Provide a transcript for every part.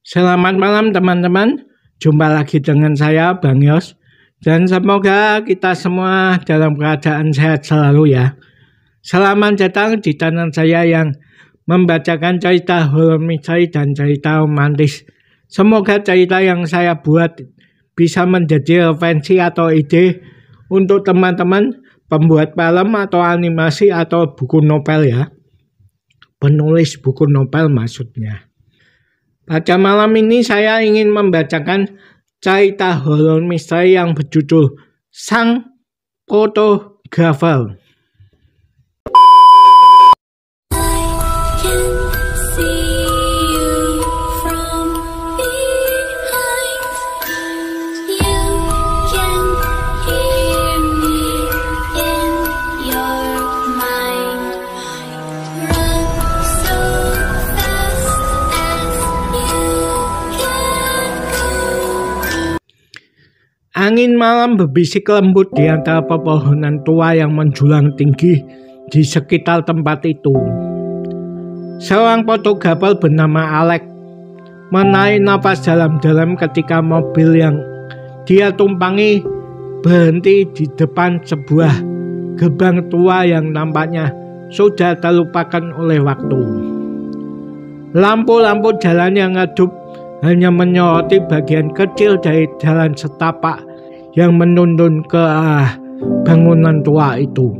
Selamat malam teman-teman, jumpa lagi dengan saya Bang Yos. Dan semoga kita semua dalam keadaan sehat selalu ya. Selamat datang di channel saya yang membacakan cerita horor misteri dan cerita romantis. Semoga cerita yang saya buat bisa menjadi referensi atau ide untuk teman-teman pembuat film atau animasi atau buku novel ya. Penulis buku novel maksudnya. Pada malam ini saya ingin membacakan cerita horor misteri yang berjudul Sang Fotografer. Angin malam berbisik lembut di antara pepohonan tua yang menjulang tinggi di sekitar tempat itu. Seorang fotografer bernama Alex menarik nafas dalam-dalam ketika mobil yang dia tumpangi berhenti di depan sebuah gerbang tua yang nampaknya sudah terlupakan oleh waktu. Lampu-lampu jalan yang redup hanya menyoroti bagian kecil dari jalan setapak yang menuntun ke arah bangunan tua itu.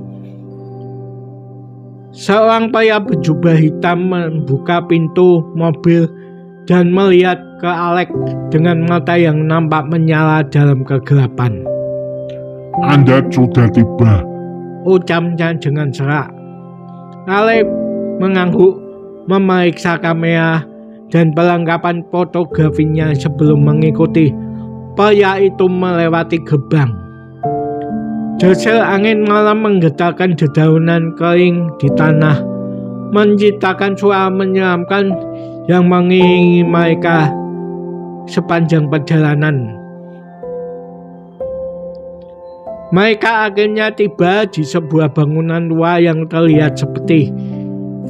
Seorang pria berjubah hitam membuka pintu mobil dan melihat ke Alex dengan mata yang nampak menyala dalam kegelapan. Anda sudah tiba, ucapnya dengan serak. Alex mengangguk, memeriksa kamera dan perlengkapan fotografinya sebelum mengikuti pria itu melewati gerbang. Desir angin malam menggetarkan dedaunan kering di tanah, menciptakan suara menyeramkan yang mengiringi mereka sepanjang perjalanan. Mereka akhirnya tiba di sebuah bangunan tua yang terlihat seperti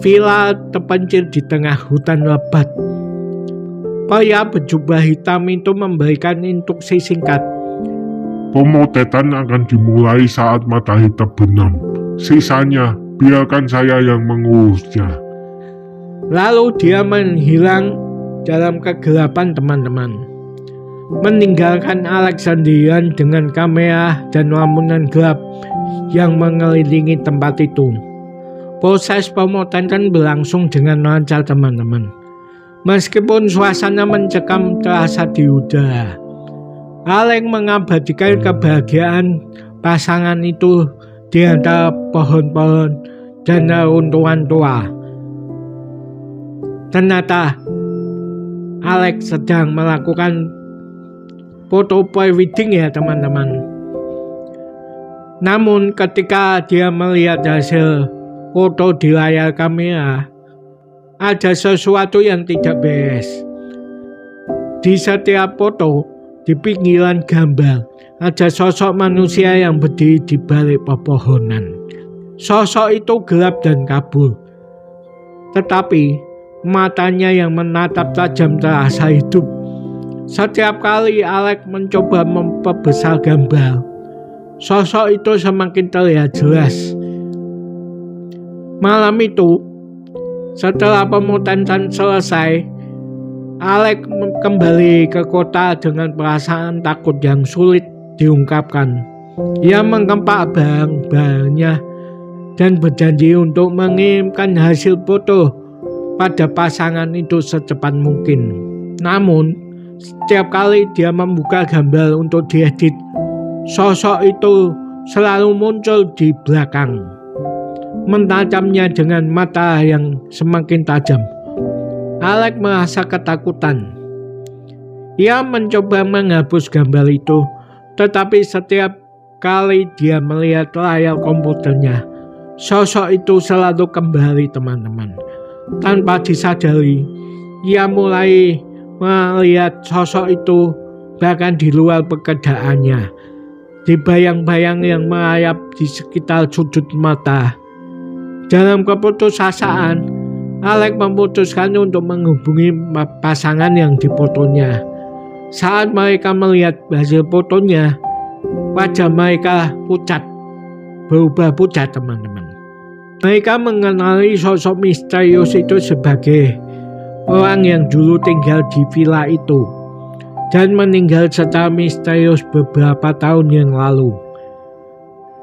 villa terpencil di tengah hutan lebat. Pria berjubah hitam itu memberikan instruksi singkat. Pemotretan akan dimulai saat matahari terbenam. Sisanya biarkan saya yang mengurusnya. Lalu dia menghilang dalam kegelapan teman-teman, meninggalkan Alex sendirian dengan kamera dan lamunan gelap yang mengelilingi tempat itu. Proses pemotretan berlangsung dengan lancar teman-teman. Meskipun suasana mencekam terasa di udara, Alex mengabadikan kebahagiaan pasangan itu di antara pohon-pohon dan reruntuhan tua. Ternyata Alex sedang melakukan foto pre-wedding ya teman-teman. Namun ketika dia melihat hasil foto di layar kamera, ada sesuatu yang tidak beres. Di setiap foto, di pinggiran gambar, ada sosok manusia yang berdiri di balik pepohonan. Sosok itu gelap dan kabur, tetapi matanya yang menatap tajam terasa hidup. Setiap kali Alex mencoba memperbesar gambar, sosok itu semakin terlihat jelas. Malam itu, setelah pemotretan selesai, Alex kembali ke kota dengan perasaan takut yang sulit diungkapkan. Ia menggempak barang-barangnya dan berjanji untuk mengirimkan hasil foto pada pasangan itu secepat mungkin. Namun, setiap kali dia membuka gambar untuk diedit, sosok itu selalu muncul di belakang, mentajamnya dengan mata yang semakin tajam. Alex merasa ketakutan. Ia mencoba menghapus gambar itu, tetapi setiap kali dia melihat layar komputernya, sosok itu selalu kembali teman-teman. Tanpa disadari, ia mulai melihat sosok itu bahkan di luar pekerjaannya, di bayang-bayang yang merayap di sekitar sudut mata. Dalam keputusasaan, Alex memutuskan untuk menghubungi pasangan yang difotonya. Saat mereka melihat hasil fotonya, wajah mereka pucat, berubah pucat teman-teman. Mereka mengenali sosok misterius itu sebagai orang yang dulu tinggal di villa itu dan meninggal secara misterius beberapa tahun yang lalu.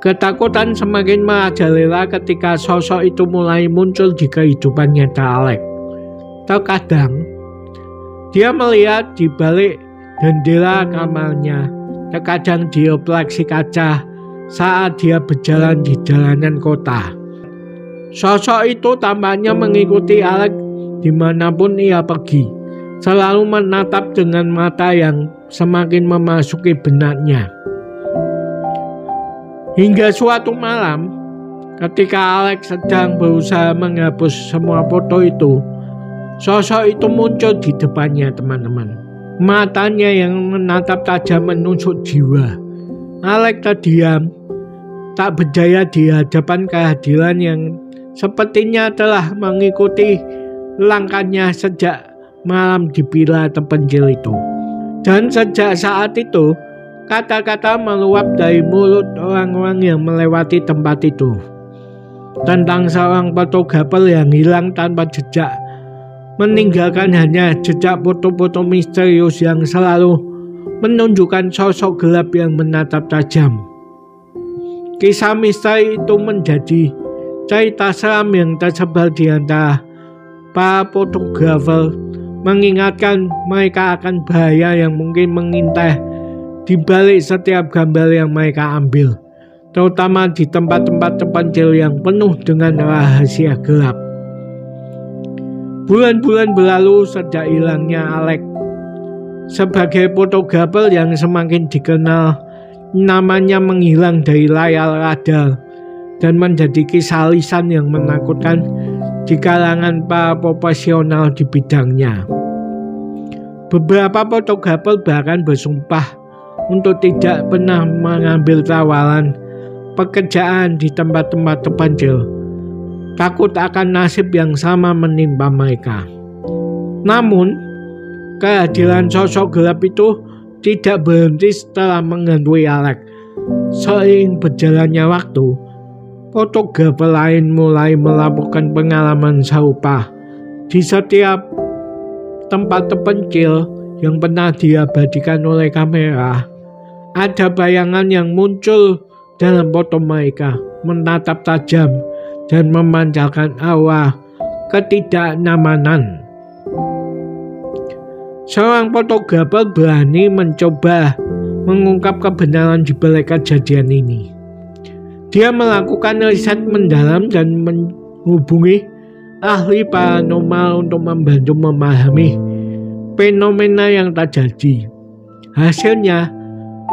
Ketakutan semakin merajalela ketika sosok itu mulai muncul di kehidupan nyata Alex. Terkadang, dia melihat di balik jendela kamarnya, terkadang di refleksi kaca saat dia berjalan di jalanan kota. Sosok itu tampaknya mengikuti Alex dimanapun ia pergi, selalu menatap dengan mata yang semakin memasuki benaknya. Hingga suatu malam, ketika Alex sedang berusaha menghapus semua foto itu, sosok itu muncul di depannya teman-teman. Matanya yang menatap tajam menusuk jiwa. Alex terdiam, tak berdaya di hadapan kehadiran yang sepertinya telah mengikuti langkahnya sejak malam di villa terpencil itu. Dan sejak saat itu, kata-kata meluap dari mulut orang-orang yang melewati tempat itu tentang seorang fotografer yang hilang tanpa jejak, meninggalkan hanya jejak foto-foto misterius yang selalu menunjukkan sosok gelap yang menatap tajam. Kisah misteri itu menjadi cerita seram yang tersebar di antara para fotografer, mengingatkan mereka akan bahaya yang mungkin mengintai di balik setiap gambar yang mereka ambil, terutama di tempat-tempat terpencil yang penuh dengan rahasia gelap. Bulan-bulan berlalu sejak hilangnya Alex. Sebagai fotografer yang semakin dikenal, namanya menghilang dari layar radar dan menjadi kisah lisan yang menakutkan di kalangan para profesional di bidangnya. Beberapa fotografer bahkan bersumpah untuk tidak pernah mengambil tawaran pekerjaan di tempat-tempat terpencil, takut akan nasib yang sama menimpa mereka. Namun, kehadiran sosok gelap itu tidak berhenti setelah menghantui Alex. Seiring berjalannya waktu, fotografer lain mulai melaporkan pengalaman serupa di setiap tempat terpencil yang pernah diabadikan oleh kamera. Ada bayangan yang muncul dalam foto mereka, menatap tajam dan memancarkan aura ketidaknyamanan. Seorang fotografer berani mencoba mengungkap kebenaran di balik kejadian ini. Dia melakukan riset mendalam dan menghubungi ahli paranormal untuk membantu memahami fenomena yang terjadi. Hasilnya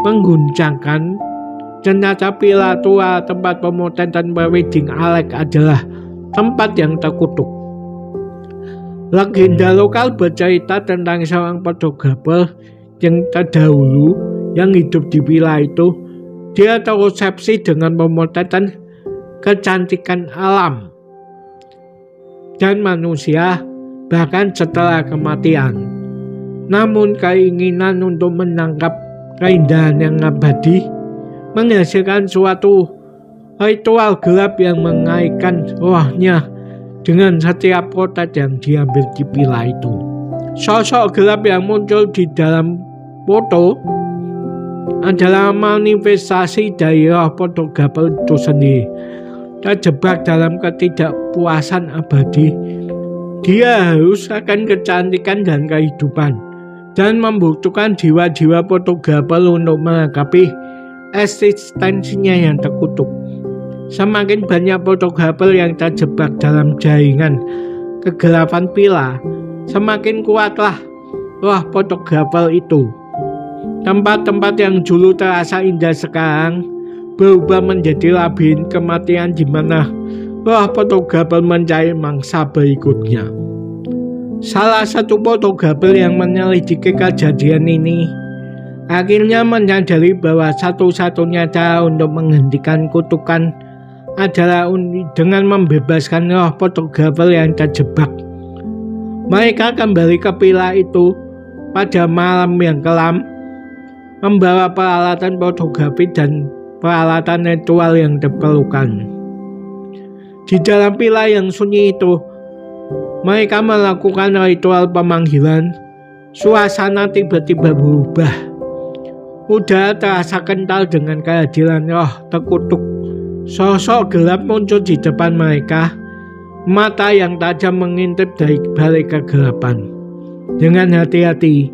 mengguncangkan. Ternyata villa tua tempat pemotretan wedding Alex adalah tempat yang terkutuk. Legenda lokal bercerita tentang seorang fotografer yang terdahulu yang hidup di villa itu. Dia terobsesi dengan pemotretan kecantikan alam dan manusia bahkan setelah kematian. Namun keinginan untuk menangkap keindahan yang abadi menghasilkan suatu ritual gelap yang mengaitkan rohnya dengan setiap potret yang diambil di villa itu. Sosok gelap yang muncul di dalam foto adalah manifestasi dari roh fotografer itu sendiri. Terjebak dalam ketidakpuasan abadi, dia haus akan kecantikan dan kehidupan, dan membutuhkan jiwa-jiwa fotografer untuk melengkapi eksistensinya yang terkutuk. Semakin banyak fotografer yang terjebak dalam jaringan kegelapan villa, semakin kuatlah roh fotografer itu. Tempat-tempat yang dulu terasa indah sekarang berubah menjadi labirin kematian di mana roh fotografer mencari mangsa berikutnya. Salah satu fotografer yang menyelidiki kejadian ini akhirnya menyadari bahwa satu-satunya cara untuk menghentikan kutukan adalah dengan membebaskan roh fotografer yang terjebak. Mereka kembali ke villa itu pada malam yang kelam, membawa peralatan fotografi dan peralatan ritual yang diperlukan. Di dalam villa yang sunyi itu, mereka melakukan ritual pemanggilan. Suasana tiba-tiba berubah. Udara terasa kental dengan kehadiran roh terkutuk. Sosok gelap muncul di depan mereka. Mata yang tajam mengintip dari balik kegelapan. Dengan hati-hati,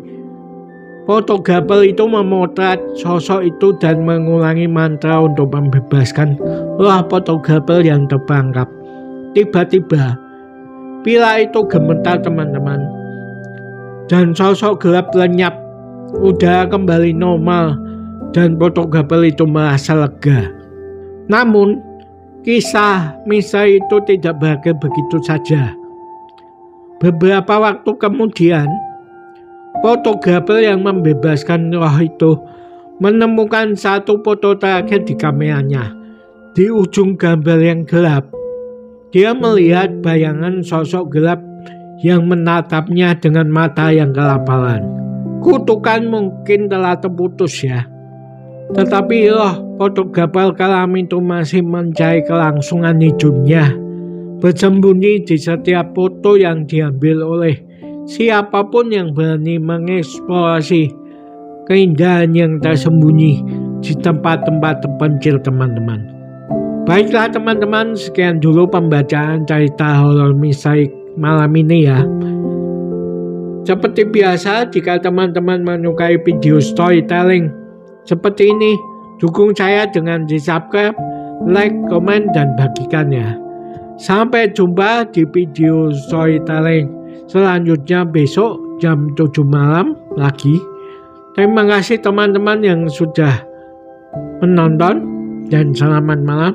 fotografer itu memotret sosok itu dan mengulangi mantra untuk membebaskan roh fotografer yang terperangkap. Tiba-tiba, villa itu gemetar teman-teman, dan sosok gelap lenyap. Udara kembali normal dan fotografer itu merasa lega. Namun, kisah misteri itu tidak berakhir begitu saja. Beberapa waktu kemudian, fotografer yang membebaskan roh itu menemukan satu foto terakhir di kameranya. Di ujung gambar yang gelap, dia melihat bayangan sosok gelap yang menatapnya dengan mata yang kelaparan. Kutukan mungkin telah terputus ya. Tetapi roh fotografer kelam itu masih mencari kelangsungan hidupnya, bersembunyi di setiap foto yang diambil oleh siapapun yang berani mengeksplorasi keindahan yang tersembunyi di tempat-tempat terpencil teman-teman. Baiklah teman-teman, sekian dulu pembacaan cerita horor misteri malam ini ya. Seperti biasa, jika teman-teman menyukai video storytelling seperti ini, dukung saya dengan di-subscribe, like, komen, dan bagikan ya. Sampai jumpa di video storytelling selanjutnya besok jam 7 malam lagi. Terima kasih teman-teman yang sudah menonton, dan selamat malam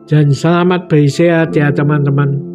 dan selamat beristirahat ya teman-teman.